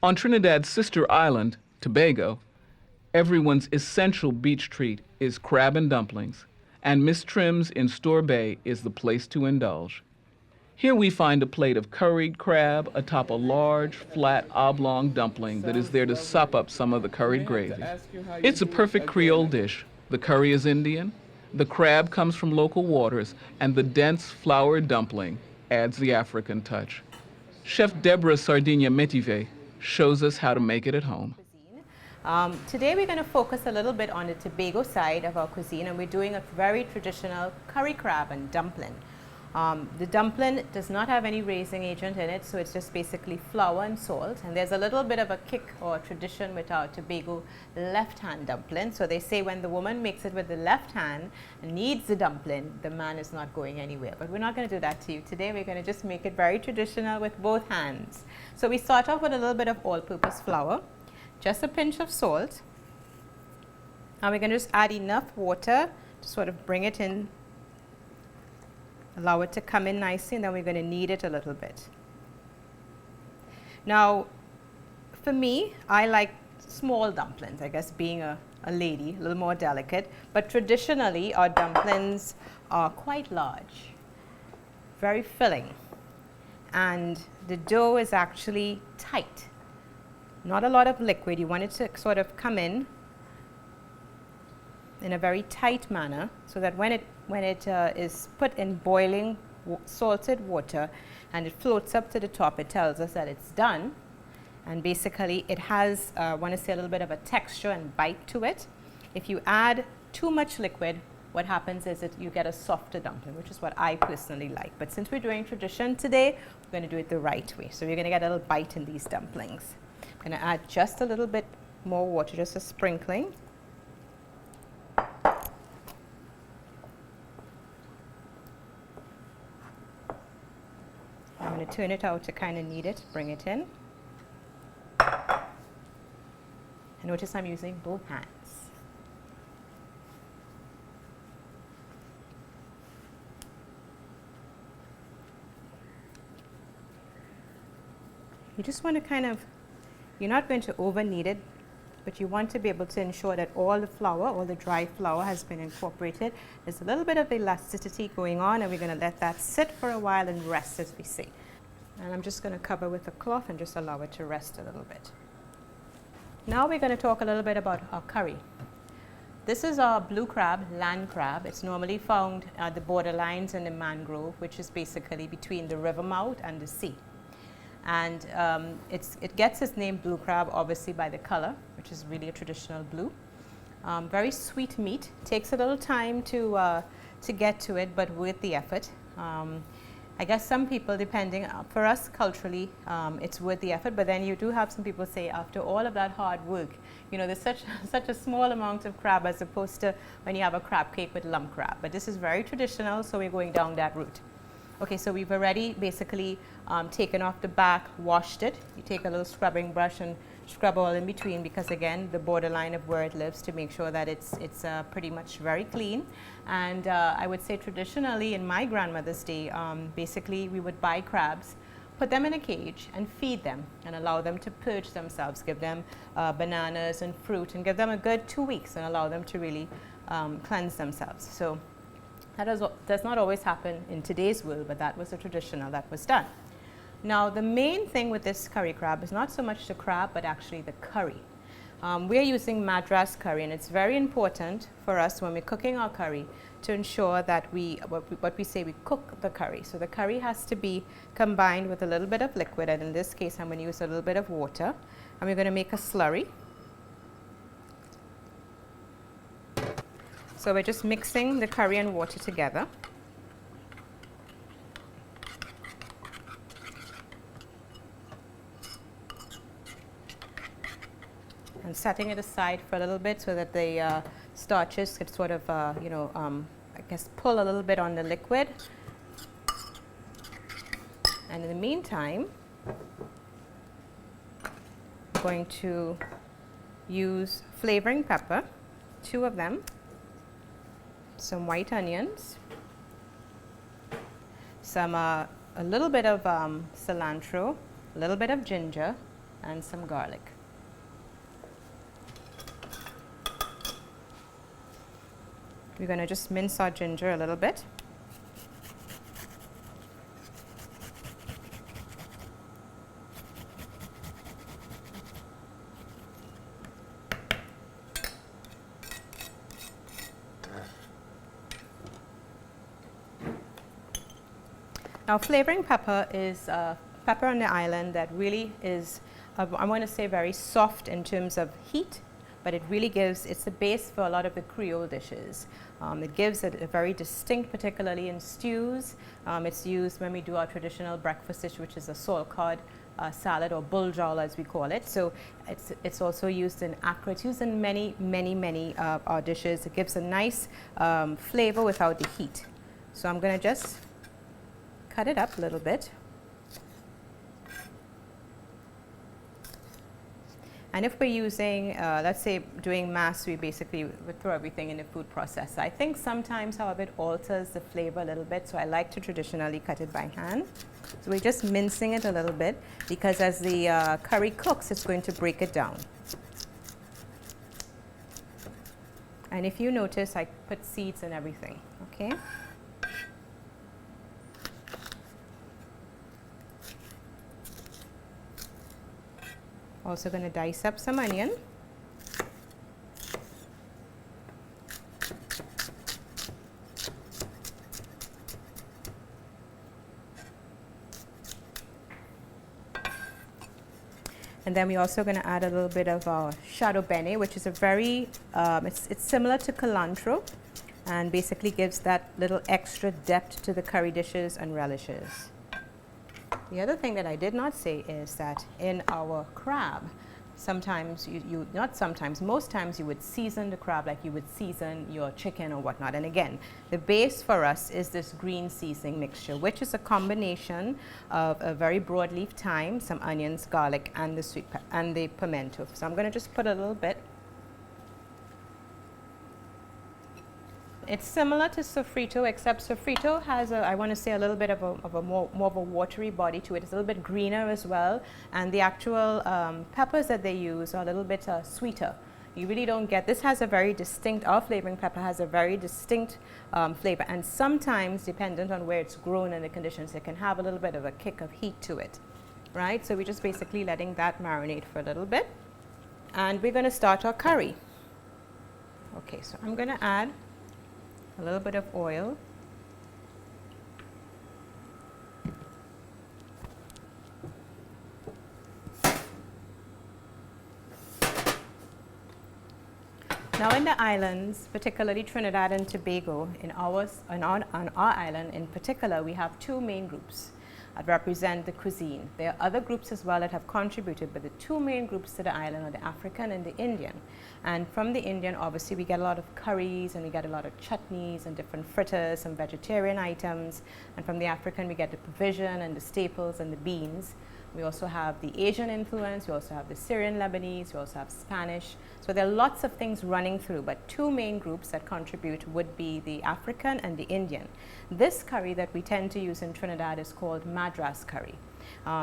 On Trinidad's sister island, Tobago, everyone's essential beach treat is crab and dumplings, and Miss Trim's in Store Bay is the place to indulge. Here we find a plate of curried crab atop a large, flat, oblong dumpling that is there to sop up some of the curried gravy. It's a perfect Creole dish. The curry is Indian, the crab comes from local waters, and the dense, floured dumpling adds the African touch. Chef Debra Sardinha-Metivier shows us how to make it at home. Today we're going to focus a little bit on the Tobago side of our cuisine, and we're doing a very traditional curry crab and dumpling. The dumpling does not have any raising agent in it, so it's just basically flour and salt. And there's a little bit of a kick or tradition with our Tobago left-hand dumpling. So they say when the woman makes it with the left hand and kneads the dumpling, the man is not going anywhere. But we're not going to do that to you today. We're going to just make it very traditional with both hands. So we start off with a little bit of all-purpose flour, just a pinch of salt. Now we're going to just add enough water to sort of bring it in. Allow it to come in nicely, and then we're going to knead it a little bit. Now, for me, I like small dumplings, I guess being a lady, a little more delicate. But traditionally, our dumplings are quite large, very filling. And the dough is actually tight. Not a lot of liquid. You want it to sort of come in a very tight manner, so that when it is put in boiling salted water and it floats up to the top, it tells us that it's done. And basically it has, I want to say, a little bit of a texture and bite to it. If you add too much liquid, what happens is that you get a softer dumpling, which is what I personally like. But since we're doing tradition today, we're going to do it the right way. So you're going to get a little bite in these dumplings. I'm going to add just a little bit more water, just a sprinkling. I'm going to turn it out to kind of knead it, bring it in. And notice I'm using both hands. You just want to kind of, you're not going to over knead it, but you want to be able to ensure that all the flour, all the dry flour has been incorporated. There's a little bit of elasticity going on, and we're going to let that sit for a while and rest, as we say. And I'm just going to cover with a cloth and just allow it to rest a little bit. Now we're going to talk a little bit about our curry. This is our blue crab, land crab. It's normally found at the borderlines in the mangrove, which is basically between the river mouth and the sea. And it gets its name blue crab, obviously, by the color, which is really a traditional blue. Very sweet meat. Takes a little time to get to it, but worth the effort. I guess some people, depending, for us culturally, it's worth the effort, but then you do have some people say after all of that hard work, you know, there's such a small amount of crab as opposed to when you have a crab cake with lump crab. But this is very traditional, so we're going down that route. Okay, so we've already basically taken off the back, washed it. You take a little scrubbing brush and scrub all in between, because again, the borderline of where it lives, to make sure that it's pretty much very clean. And I would say traditionally in my grandmother's day, basically we would buy crabs, put them in a cage and feed them and allow them to purge themselves, give them bananas and fruit, and give them a good 2 weeks and allow them to really cleanse themselves. So that does not always happen in today's world, but that was a traditional that was done. Now, the main thing with this curry crab is not so much the crab, but actually the curry. We're using Madras curry, and it's very important for us when we're cooking our curry to ensure that we cook the curry. So the curry has to be combined with a little bit of liquid, and in this case, I'm going to use a little bit of water, and we're going to make a slurry. So we're just mixing the curry and water together. And setting it aside for a little bit so that the starches could sort of, I guess, pull a little bit on the liquid. And in the meantime, I'm going to use flavoring pepper, 2 of them, some white onions, a little bit of cilantro, a little bit of ginger, and some garlic. We're going to just mince our ginger a little bit. Now, flavoring pepper is pepper on the island that really is, I want to say, very soft in terms of heat, but it really gives, it's the base for a lot of the Creole dishes. It gives it a very distinct, particularly in stews. It's used when we do our traditional breakfast dish, which is a sauerkraut salad, or bulgjol as we call it. So it's also used in Accra. It's used in many our dishes. It gives a nice flavor without the heat. So I'm going to just cut it up a little bit. And if we're using, let's say doing mass, we basically would throw everything in the food processor. I think sometimes, however, it alters the flavor a little bit, so I like to traditionally cut it by hand. So we're just mincing it a little bit, because as the curry cooks, it's going to break it down. And if you notice, I put seeds and everything, okay? Also going to dice up some onion. And then we're also going to add a little bit of our shadow bene, which is a very, it's similar to cilantro, and basically gives that little extra depth to the curry dishes and relishes. The other thing that I did not say is that in our crab, sometimes most times you would season the crab like you would season your chicken or whatnot. And again, the base for us is this green seasoning mixture, which is a combination of a very broadleaf thyme, some onions, garlic, and the sweet and the pimento. So I'm going to just put a little bit. It's similar to sofrito, except sofrito has, I want to say, a little bit of a more of a watery body to it. It's a little bit greener as well, and the actual peppers that they use are a little bit sweeter. You really don't get, this has a very distinct, our flavoring pepper has a very distinct flavor, and sometimes, dependent on where it's grown and the conditions, it can have a little bit of a kick of heat to it, right? So we're just basically letting that marinate for a little bit, and we're going to start our curry. Okay, so I'm going to add a little bit of oil. Now in the islands, particularly Trinidad and Tobago, on our island in particular, we have two main groups that represent the cuisine. There are other groups as well that have contributed, but the two main groups to the island are the African and the Indian. And from the Indian, obviously, we get a lot of curries, and we get a lot of chutneys and different fritters, some vegetarian items. And from the African, we get the provision and the staples and the beans. We also have the Asian influence, we also have the Syrian Lebanese, we also have Spanish. So there are lots of things running through, but two main groups that contribute would be the African and the Indian. This curry that we tend to use in Trinidad is called Madras curry.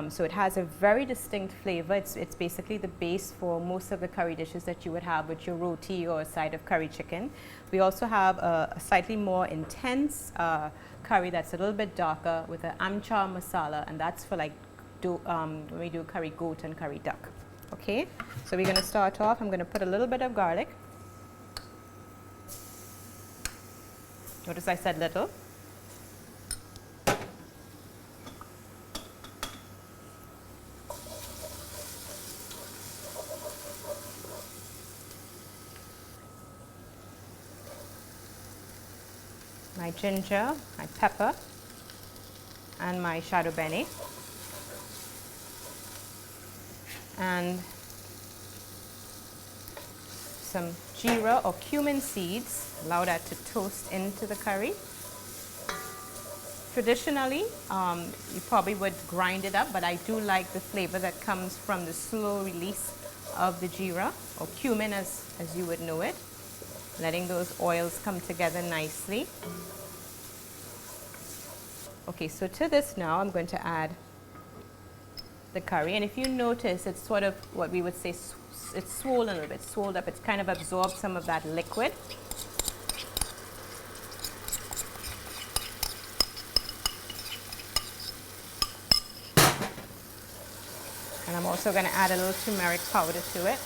So it has a very distinct flavor. It's basically the base for most of the curry dishes that you would have with your roti or a side of curry chicken. We also have a slightly more intense curry that's a little bit darker with an amchar masala, and that's for like when we do curry goat and curry duck. Okay, so we're going to start off. I'm going to put a little bit of garlic. Notice I said little. My ginger, my pepper, and my shadow bene. And some jeera or cumin seeds, allow that to toast into the curry. Traditionally, you probably would grind it up, but I do like the flavor that comes from the slow release of the jeera or cumin as you would know it, letting those oils come together nicely. Okay, so to this now I'm going to add the curry. And if you notice, it's sort of what we would say, it's swollen a little bit, swelled up. It's kind of absorbed some of that liquid. And I'm also going to add a little turmeric powder to it.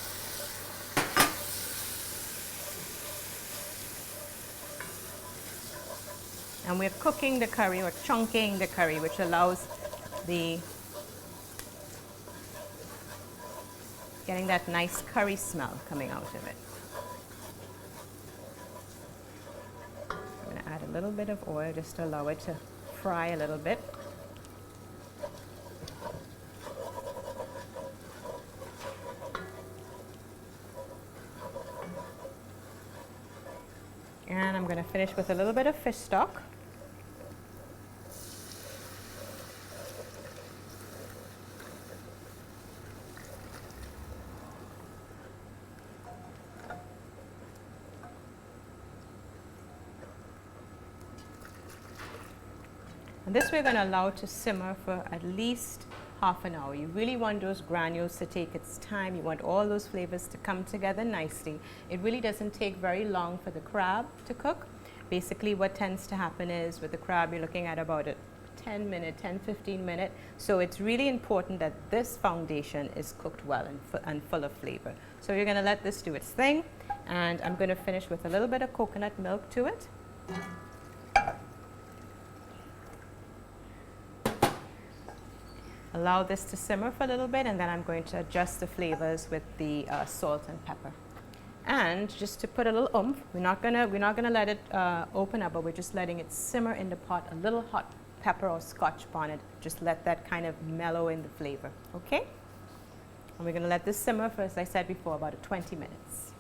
And we're cooking the curry, or chunking the curry, which allows getting that nice curry smell coming out of it. I'm going to add a little bit of oil just to allow it to fry a little bit. And I'm going to finish with a little bit of fish stock. And this we're going to allow to simmer for at least half an hour. You really want those granules to take its time. You want all those flavors to come together nicely. It really doesn't take very long for the crab to cook. Basically what tends to happen is with the crab you're looking at about a 10-15 minute. So it's really important that this foundation is cooked well and full of flavor. So you're going to let this do its thing, and I'm going to finish with a little bit of coconut milk to it. Allow this to simmer for a little bit, and then I'm going to adjust the flavors with the salt and pepper. And just to put a little oomph, we're not gonna let it open up, but we're just letting it simmer in the pot. A little hot pepper or Scotch bonnet, just let that kind of mellow in the flavor. Okay? And we're gonna let this simmer for, as I said before, about 20 minutes.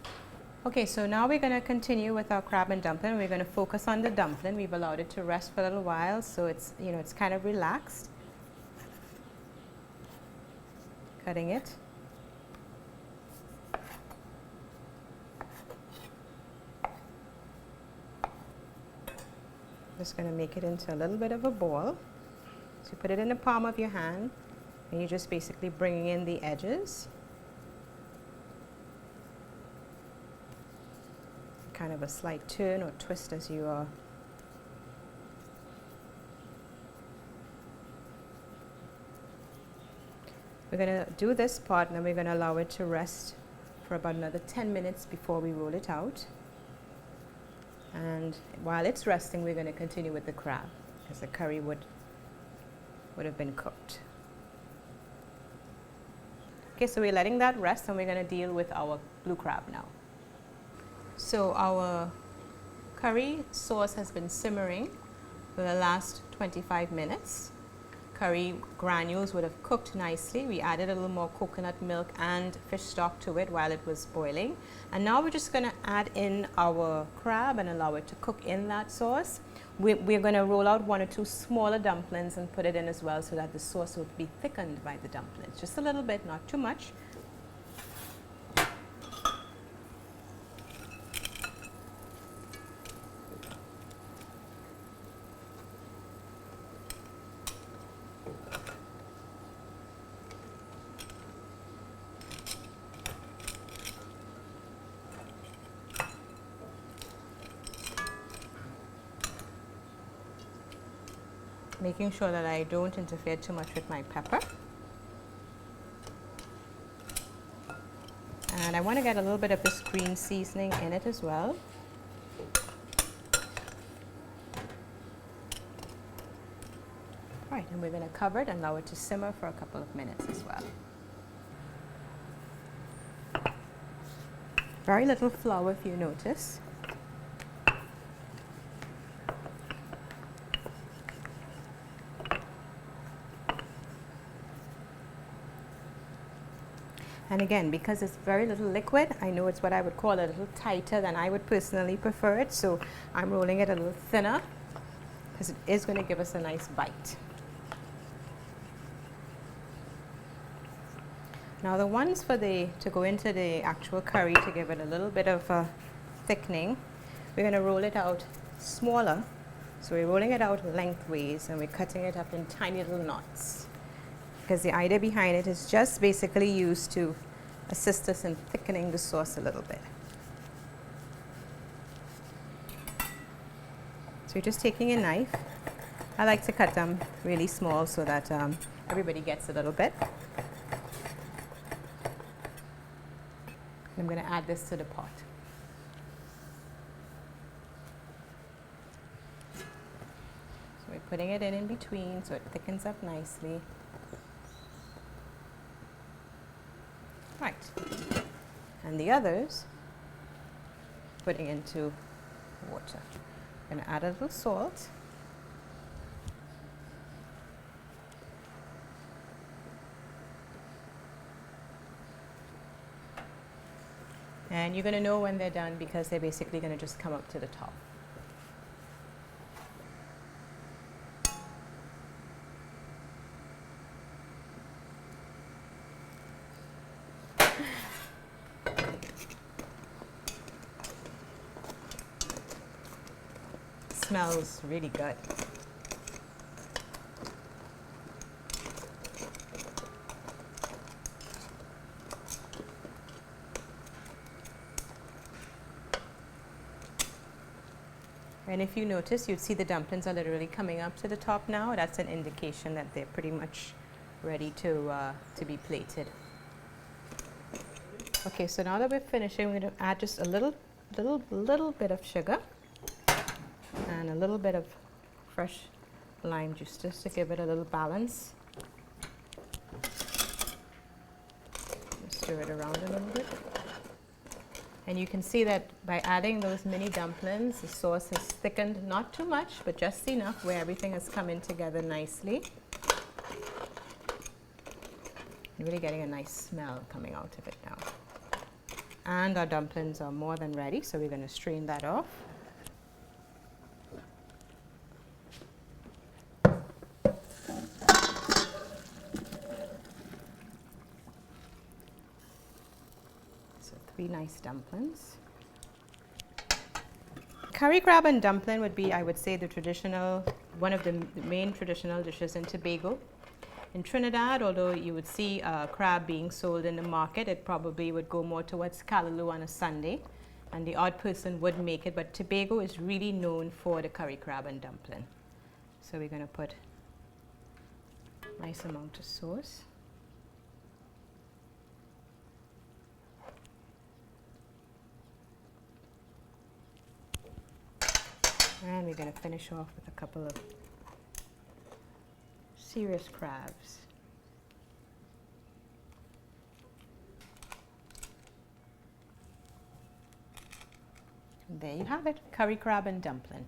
Okay, so now we're gonna continue with our crab and dumpling. We're gonna focus on the dumpling. We've allowed it to rest for a little while, so it's, you know, it's kind of relaxed. Cutting it. Just going to make it into a little bit of a ball. So you put it in the palm of your hand, and you're just basically bringing in the edges. Kind of a slight turn or twist as you are. We're going to do this part, and then we're going to allow it to rest for about another 10 minutes before we roll it out. And while it's resting, we're going to continue with the crab, because the curry would have been cooked. Okay, so we're letting that rest, and we're going to deal with our blue crab now. So our curry sauce has been simmering for the last 25 minutes. Curry granules would have cooked nicely. We added a little more coconut milk and fish stock to it while it was boiling. And now we're just going to add in our crab and allow it to cook in that sauce. We're going to roll out 1 or 2 smaller dumplings and put it in as well, so that the sauce would be thickened by the dumplings. Just a little bit, not too much. Making sure that I don't interfere too much with my pepper. And I want to get a little bit of this green seasoning in it as well. Right, and we're going to cover it and allow it to simmer for a couple of minutes as well. Very little flour, if you notice. And again, because it's very little liquid, I know it's what I would call a little tighter than I would personally prefer it. So I'm rolling it a little thinner, because it is going to give us a nice bite. Now the ones for to go into the actual curry to give it a little bit of a thickening, we're going to roll it out smaller. So we're rolling it out lengthways, and we're cutting it up in tiny little knots. because the idea behind it is just basically used to assist us in thickening the sauce a little bit. So you're just taking a knife. I like to cut them really small so that everybody gets a little bit. I'm going to add this to the pot. So we're putting it in between so it thickens up nicely. Right. And the others, putting into water. I'm going to add a little salt. And you're going to know when they're done because they're basically going to just come up to the top. Smells really good. And if you notice, you'd see the dumplings are literally coming up to the top now. That's an indication that they're pretty much ready to be plated. Okay, so now that we're finishing, we're going to add just a little bit of sugar and a little bit of fresh lime juice just to give it a little balance. Stir it around a little bit. And you can see that by adding those mini dumplings, the sauce has thickened, not too much, but just enough where everything has come in together nicely. You're really getting a nice smell coming out of it now. And our dumplings are more than ready, so we're going to strain that off. Nice dumplings. Curry crab and dumpling would be, I would say, the traditional, one of the main traditional dishes in Tobago. In Trinidad, although you would see crab being sold in the market, it probably would go more towards callaloo on a Sunday, and the odd person would make it, but Tobago is really known for the curry crab and dumpling. So we're going to put a nice amount of sauce. And we're going to finish off with a couple of serious crabs. And there you have it, curry crab and dumpling.